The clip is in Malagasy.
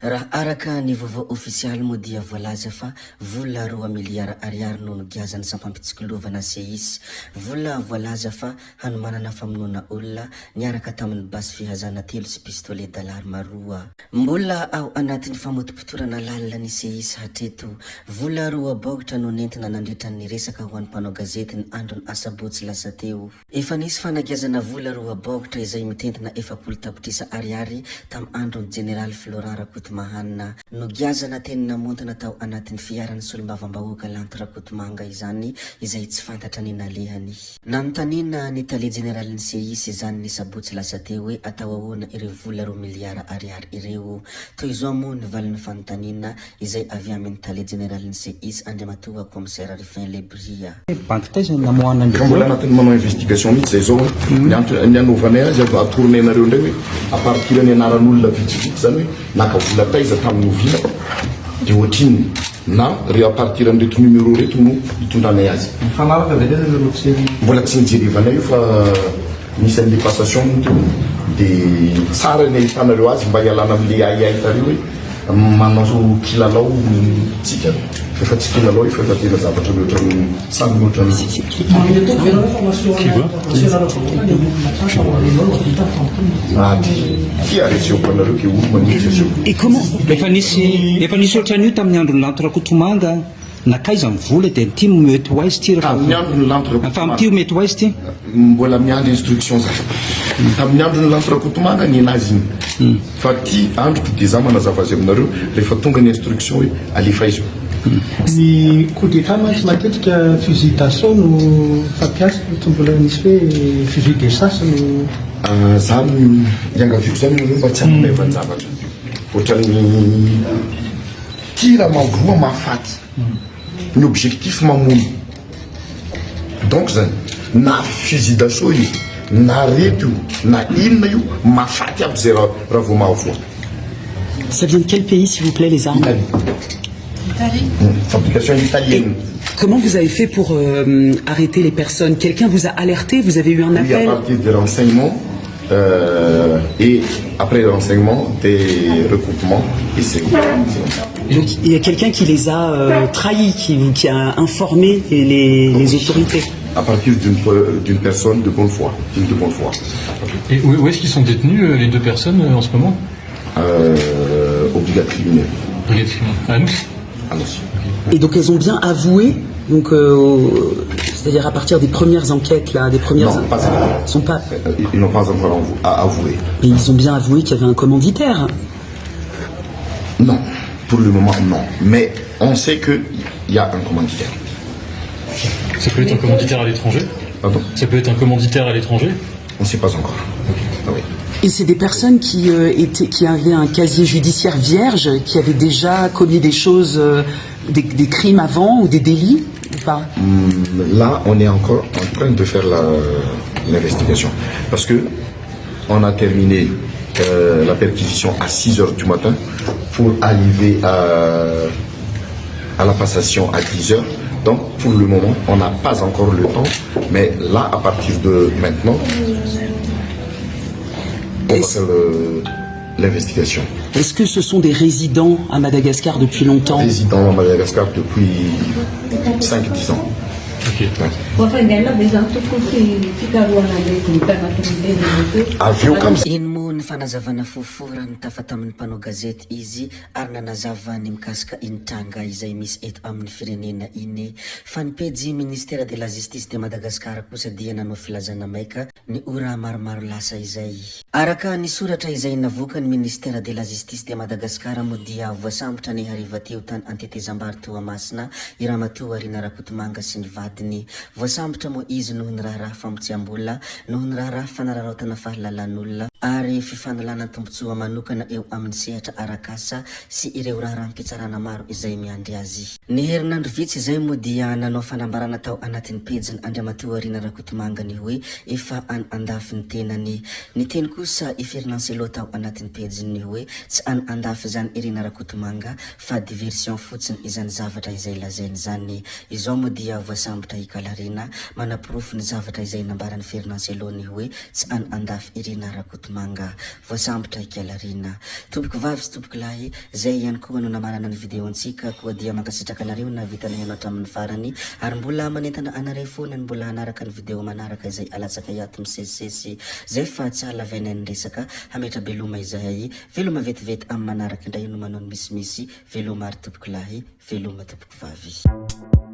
raha araka ny vaovao ofisialy moa dia voalaza fa vola 2 miliara ariary no nogiazany sampampitsiklovana seisy. Vola voalaza fa hanomanana famonoana olona niaraka tamin'ny basy fihazana 3 sy pistolet dollar maroa. Mbola ao anatin'ny famotim-pitorana lalina ny seisy hatreto. Vola 2 bogitra no nentina nandritra ny resaka ho an'ny mpanao gazety ny andro ny asabotsy lasa teo. Efa nisy fanagiazana vola 2 bogitra izay mitentina 7 tapitrisa ariary tam andro ny General Florent Rakotomahanina. Nogiazana teny namontana tao anatin'ny fiaran'ny solombavambahoaka Lanto Rakotomanga izany izay tsy fantatra ny nalehany. Nanontaniana ny tale generalin'ny seisy izany ny sabotsy lasa teo hoe atao ahoana ireo vola 2 miliara ariary ireo. Toy izao moa ny valin'ny fanontaniana izay avy amin'ny tale generalin'ny seisy Andriamatoa commissaire Rufin Lebria. Mbola anatin'ny manao investigation mihitsy zay zao ny anaovanay azy atorony anareo ndray hoe à partir ny anaran'olona vitsivitsy zany hoe naka vola taiza tamin'ny ovina de ohatriny na reo à partir an'ireto numéro reto no hitondranay azy. Mbola tsy nijerevanay io fa misy an'le passation de tsara ny ahitanareo azy mba hialana amin'le aiaitareo hoe manao kilalao tsika efa tsy kilalao efa tena zavatra mihoatra samy mihoatra ty areseopanareo ke olo manitsy et comment efa nisy ohatran'io tamin'ny androny Lanto Rakotomanga nakaiza mivola de ty mety ho aizy ty tamin'ny androny Lanto Rakotomanga ty mety ho aizy ty mbola miandry instruction zay tamin'ny androny Lanto Rakotomanga ny anazy iny fa ty andro de za manazava azy aminareo rehefa tonga ny instruction hoe alefa izy ny coup d'état mantsy matetika fusil d'assaut no fampiasa mbola nisy hoe fusil de chasse no zany iangaviko zany nareo mba tsy aminay vanjavatra ohatran'ny tira mavoa mafaty ny objectif mamono donc zany na fusil d'assaut io na reto na inona io mafaty aby zay raha vao mavoa. Ça vient de quel pays, s'il vous plaît, les armes? Italie. Fabrication italienne. Et comment vous avez fait pour arrêter les personnes? Quelqu'un vous a alerté? Vous avez eu un appel? Oui, à partir des renseignements et après les renseignements, des recoupements. Et c'est donc il y a quelqu'un qui les a trahis, qui a informé les autorités? À partir d'une personne de bonne foi, de bonne foi. Et où est-ce qu'ils sont détenus, les deux personnes, en ce moment? Au brigade criminelle. Brigade criminelle. À nous? À nous. Et donc elles ont bien avoué, donc c'est-à-dire à partir des premières enquêtes là, des premières. Non, pas encore. Ils n'ont pas encore avoué. Mais ils ont bien avoué qu'il y avait un commanditaire. Non, pour le moment non. Mais on sait qu'il y a un commanditaire. Ça peut être un commanditaire à l'étranger? Pardon? Ça peut être un commanditaire à l'étranger? On ne sait pas encore. Ah oui. Et c'est des personnes qui avaient un casier judiciaire vierge, qui avaient déjà commis des choses, des crimes avant ou des délits ou pas? Là, on est encore en train de faire l'investigation. Parce que on a terminé la perquisition à 6h du matin pour arriver à la passation à 10h. Donc, pour le moment, on n'a pas encore le temps. Mais là, à partir de maintenant, on va faire l'investigation. Est-ce que ce sont des résidents à Madagascar depuis longtemps? Résidents à Madagascar depuis 5-10 ans. Ok. Avion comme ça. Ino moa ny fanazavana foforany tafa tamin'ny mpanao gazety izy ary nanazava ny mikasika iny tranga izay misy eto amin'ny firenena iny fa ny pejy ministère de la justice de Madagascar kosa dia nanao filazana maika ny ora maromaro lasa izay. Araka ny soratra izay navoaka ny ministère de la justice de Madagascar moa dia voasambotra ny hariva teo tany Antetezambary Toamasina i Ramatoa Rina Rakotomanga sy ny vadiny. Voasambotra moa izy noho ny raharaha famotsiam-bola, noho ny raharaha fanararaotana fahalalan'olona ary fifanalana tombontsoa manokana eo amin'ny sehatra arakasa sy ireo raharam-pitsarana maro izay miandry azy. Ny herinandro vitsy izay moa dia nanao fanambarana tao anatin'ny pejiny Andriamatoa Rina Rakotomanga ny hoe efa andafy ny tenany. Ny teny kosa i Fernancello tao anatin'ny pejiny hoe tsy andafy zany Rina Rakotomanga fa diversion fotsiny izany zavatra izay lazainy zany. Izao moa dia voasambotra i Kalarina manaprofo ny zavatra izay nambarany Fernancello ny hoe tsy andafy Rina Rakotomanga. Kotomanga voasambotra ikalarina tompoko vavy sy tompoko lahy zay ihany koa no namanana ny video antsika koa dia mankasitraka anareo na vitana ianao hatramin'ny farany ary mbola manentana anareo foana ny mbola hanaraka ny video manaraka izay alatsaka iato misesisesy zay fa tsy halavana ny resaka hametra beloma izay veloma vetivety amin'ny manaraka indray no manao ny misimisy veloma ary tompoko lahy veloma tompoko vavy